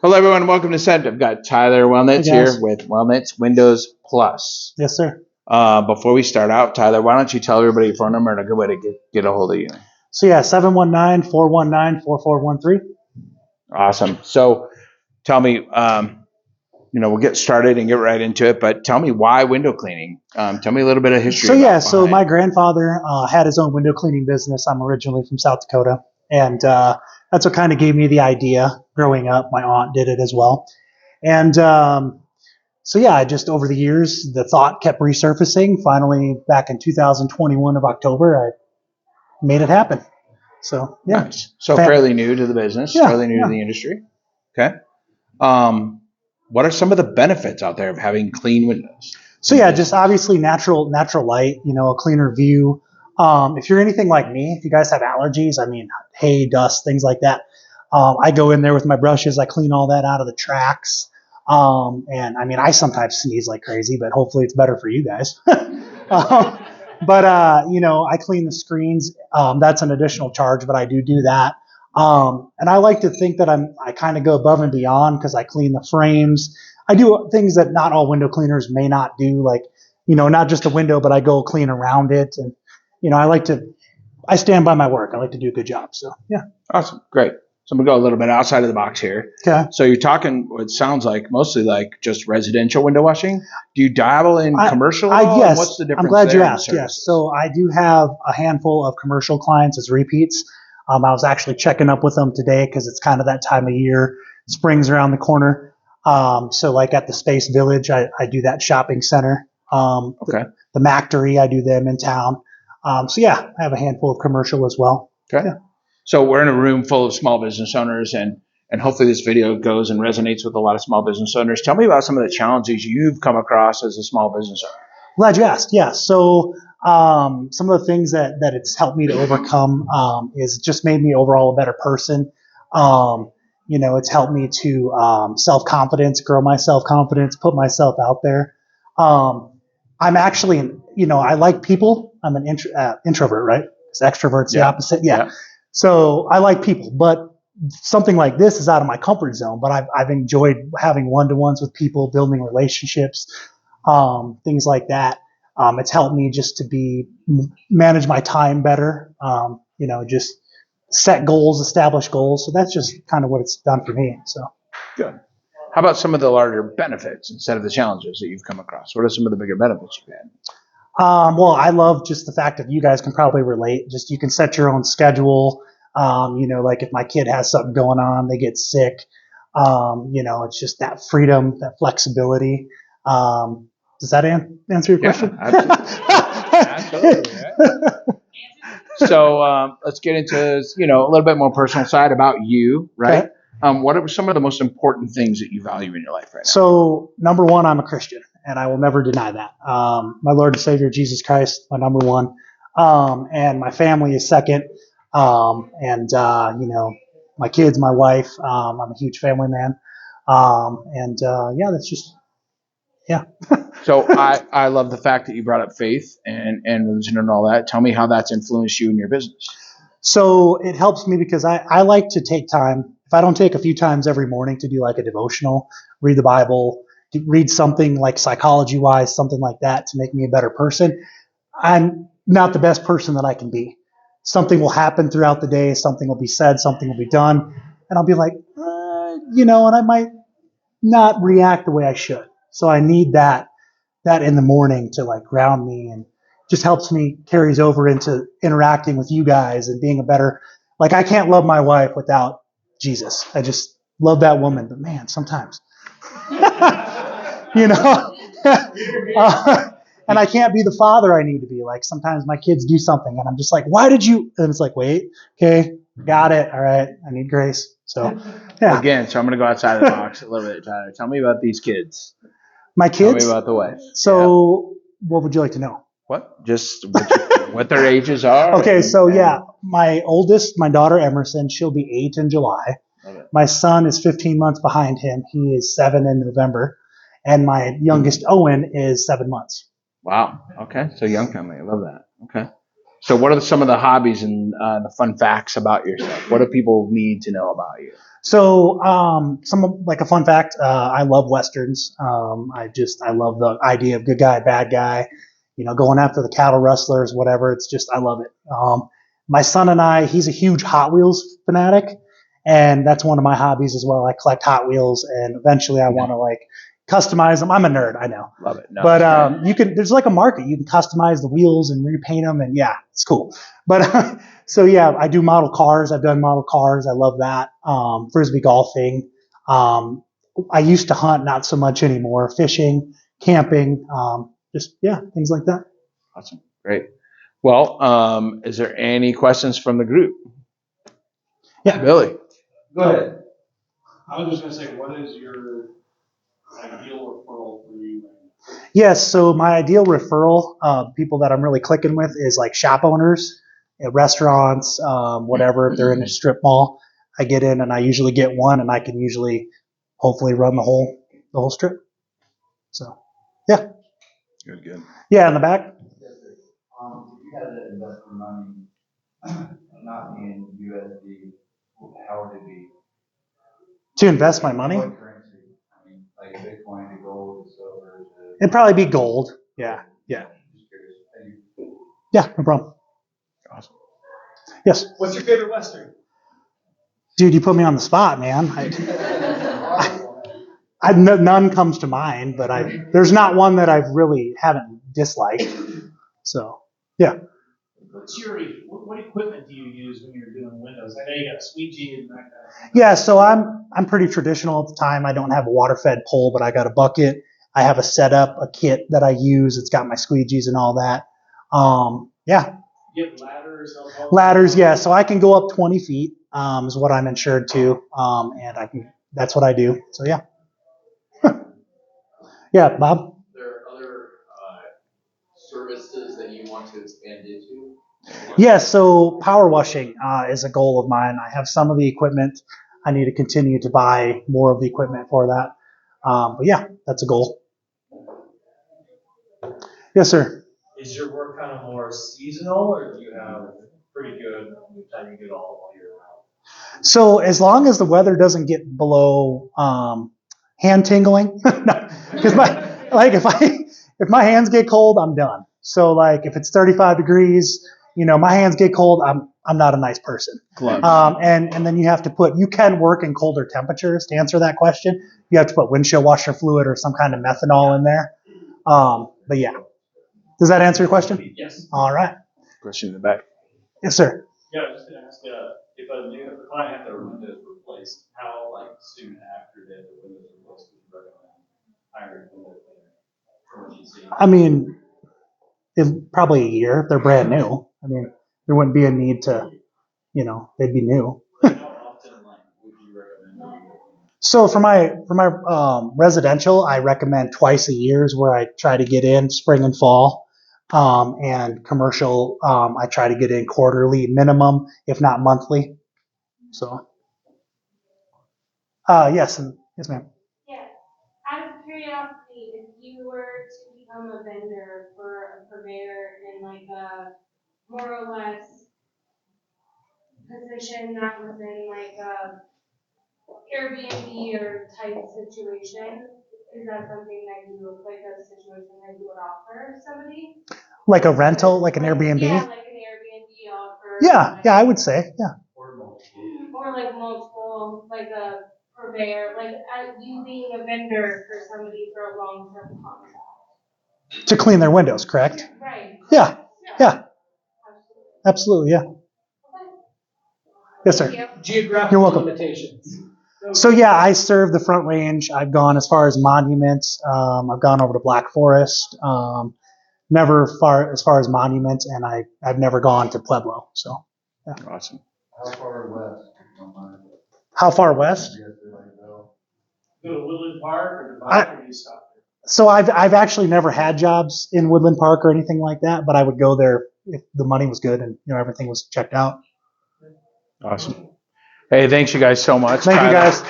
Hello, everyone. Welcome to Set. I've got Tyler Wellnitz Hey, here guys. with Wellnitz Windows Plus. Yes, sir. Before we start out, Tyler, why don't you tell everybody your phone number and a good way to get a hold of you? So yeah, 719-419-4413. Awesome. So tell me, we'll get started and get right into it, but tell me why window cleaning. Tell me a little bit of history. So my grandfather had his own window cleaning business. I'm originally from South Dakota, and that's what kind of gave me the idea growing up. My aunt did it as well. And so yeah, I just over the years, the thought kept resurfacing. Finally, back in 2021 of October, I made it happen. So yeah. Nice. So fairly new to the business, fairly new to the industry. Okay. What are some of the benefits out there of having clean windows? So yeah, just obviously natural light, a cleaner view. If you're anything like me, if you guys have allergies, hay, dust, things like that, I go in there with my brushes. I clean all that out of the tracks. I sometimes sneeze like crazy, but hopefully it's better for you guys. I clean the screens. That's an additional charge, but I do that. And I like to think that I kind of go above and beyond because I clean the frames. I do things that not all window cleaners may not do, like, not just a window, but I go clean around it. And, I stand by my work. I like to do a good job. So, yeah. Awesome. Great. So I'm going to go a little bit outside of the box here. Okay. So you're talking what sounds like mostly like just residential window washing. Do you dabble in commercial? Yes. What's the difference? I'm glad you asked. Yes. So I do have a handful of commercial clients as repeats. I was actually checking up with them today because it's kind of that time of year. Spring's around the corner. So like at the Space Village, I do that shopping center. Okay. The Mactory, I do them in town. I have a handful of commercial as well. Okay. Yeah. So we're in a room full of small business owners, and hopefully this video goes and resonates with a lot of small business owners. Tell me about some of the challenges you've come across as a small business owner. Glad you asked. Yeah. So some of the things that it's helped me to overcome is just made me overall a better person. It's helped me to self-confidence, grow my self-confidence, put myself out there. I'm actually, I like people. I'm an introvert, right? Because extrovert's the opposite. Yeah. So I like people, but something like this is out of my comfort zone. But I've enjoyed having one-to-ones with people, building relationships, things like that. It's helped me just to manage my time better. Just set goals, establish goals. So that's just kind of what it's done for me. So good. How about some of the larger benefits instead of the challenges that you've come across? What are some of the bigger benefits you've had? I love just the fact that you guys can probably relate. Just you can set your own schedule. Like if my kid has something going on, they get sick. It's just that freedom, that flexibility. Does that answer your question? Absolutely. So let's get into a little bit more personal side about you, right? Okay. What are some of the most important things that you value in your life right now? So number one, I'm a Christian, and I will never deny that. My Lord and Savior Jesus Christ, my number one, and my family is second. My kids, my wife. I'm a huge family man, that's just. Yeah. So I love the fact that you brought up faith and religion and all that. Tell me how that's influenced you in your business. So it helps me because I like to take time. If I don't take a few times every morning to do like a devotional, read the Bible, read something like psychology-wise, something like that to make me a better person, I'm not the best person that I can be. Something will happen throughout the day. Something will be said. Something will be done. And I'll be like, and I might not react the way I should. So I need that in the morning to like ground me, and just helps me, carries over into interacting with you guys and being a better, like I can't love my wife without Jesus. I just love that woman, but man, sometimes, and I can't be the father I need to be. Like sometimes my kids do something and I'm just like, why did you? And it's like, wait, okay, got it. All right. I need grace. So yeah. Again, so I'm going to go outside the box a little bit, Tyler. Tell me about these kids. My kids? Tell me about the wife. So what would you like to know? What? Just what their ages are? Okay, my oldest, my daughter Emerson, she'll be 8 in July. Okay. My son is 15 months behind him. He is 7 in November. And my youngest Owen is 7 months. Wow. Okay. So young family. I love that. Okay. So what are some of the hobbies and the fun facts about yourself? What do people need to know about you? So, like a fun fact, I love Westerns. I love the idea of good guy, bad guy, going after the cattle rustlers, whatever. I love it. My son and he's a huge Hot Wheels fanatic, and that's one of my hobbies as well. I collect Hot Wheels, and eventually I want to customize them. I'm a nerd, I know. Love it. No, But there's like a market. You can customize the wheels and repaint them, and yeah, it's cool. But so yeah, I do model cars. I've done model cars. I love that. Frisbee golfing. I used to hunt, not so much anymore. Fishing, camping, things like that. Awesome. Great. Well, is there any questions from the group? Yeah, Billy. Go ahead. I was just going to say, what is your ideal referral for you? Yes, so my ideal referral, people that I'm really clicking with is like shop owners at restaurants, whatever. If they're in a strip mall, I get in and I usually get one, and I can usually hopefully run the whole strip. So, yeah. Good. Yeah, in the back. Yes, sir. If you had to invest your money, not in USD, how would it be? To invest my money, What currency? I mean, like Bitcoin to gold to silver to. it'd probably be gold. Yeah. Just curious. Thank you. Yeah, no problem. Awesome. Yes. What's your favorite Western? Dude, you put me on the spot, man. None comes to mind, but there's not one that I've really haven't disliked. So, yeah. What equipment do you use when you're doing windows? I know you got a squeegee and that kind of thing. Yeah, so I'm pretty traditional at the time. I don't have a water-fed pole, but I got a bucket. I have a setup, a kit that I use. It's got my squeegees and all that. Yeah. You have ladders? Ladders, yeah. So I can go up 20 feet, is what I'm insured to. And that's what I do. So, yeah. Yeah, Bob? Are there other services that you want to expand into? Yeah, so power washing is a goal of mine. I have some of the equipment. I need to continue to buy more of the equipment for that. But yeah, that's a goal. Yes, sir. Is your work kind of more seasonal, or do you have pretty good time you get all year round? So as long as the weather doesn't get below hand tingling, because if my hands get cold, I'm done. So like if it's 35 degrees, my hands get cold, I'm not a nice person. Gloves. And then you can work in colder temperatures. To answer that question, you have to put windshield washer fluid or some kind of methanol in there. But yeah, does that answer your question? Yes. All right. Question in the back. Yes, sir. Yeah, I was just going to ask, if a client had their windows replaced, how soon after they had the windows replaced would you recommend hiring a window cleaner? Or do you see? I mean, probably a year if they're brand new. I mean, there wouldn't be a need to, they'd be new. How often would you recommend a window cleaner? So for my residential, I recommend twice a year is where I try to get in spring and fall. And commercial, I try to get in quarterly minimum, if not monthly. So, yes, ma'am. Yeah. Out of curiosity, if you were to become a vendor for a purveyor in a more or less position that was in a Airbnb or type situation, is that something that a situation that you would offer somebody? Like a rental, like an Airbnb? Yeah, like an Airbnb offer. Yeah, I would say, yeah. Or multiple, like a purveyor, you being a vendor for somebody for a long-term contract. To clean their windows, correct? Right. Yeah, Absolutely. absolutely, yeah. Okay. Yes, sir. Thank you. Geographic You're welcome. limitations. So yeah, I serve the Front Range. I've gone as far as Monuments. I've gone over to Black Forest. Never as far as Monuments, and I've never gone to Pueblo. So yeah. Awesome. How far west? If you don't mind? How far west? Yes, sir, like, no. Go to Woodland Park or Divide, or do you stop there? So I've actually never had jobs in Woodland Park or anything like that, but I would go there if the money was good and everything was checked out. Awesome. Hey, thanks you guys so much. Thank you Tyler. guys.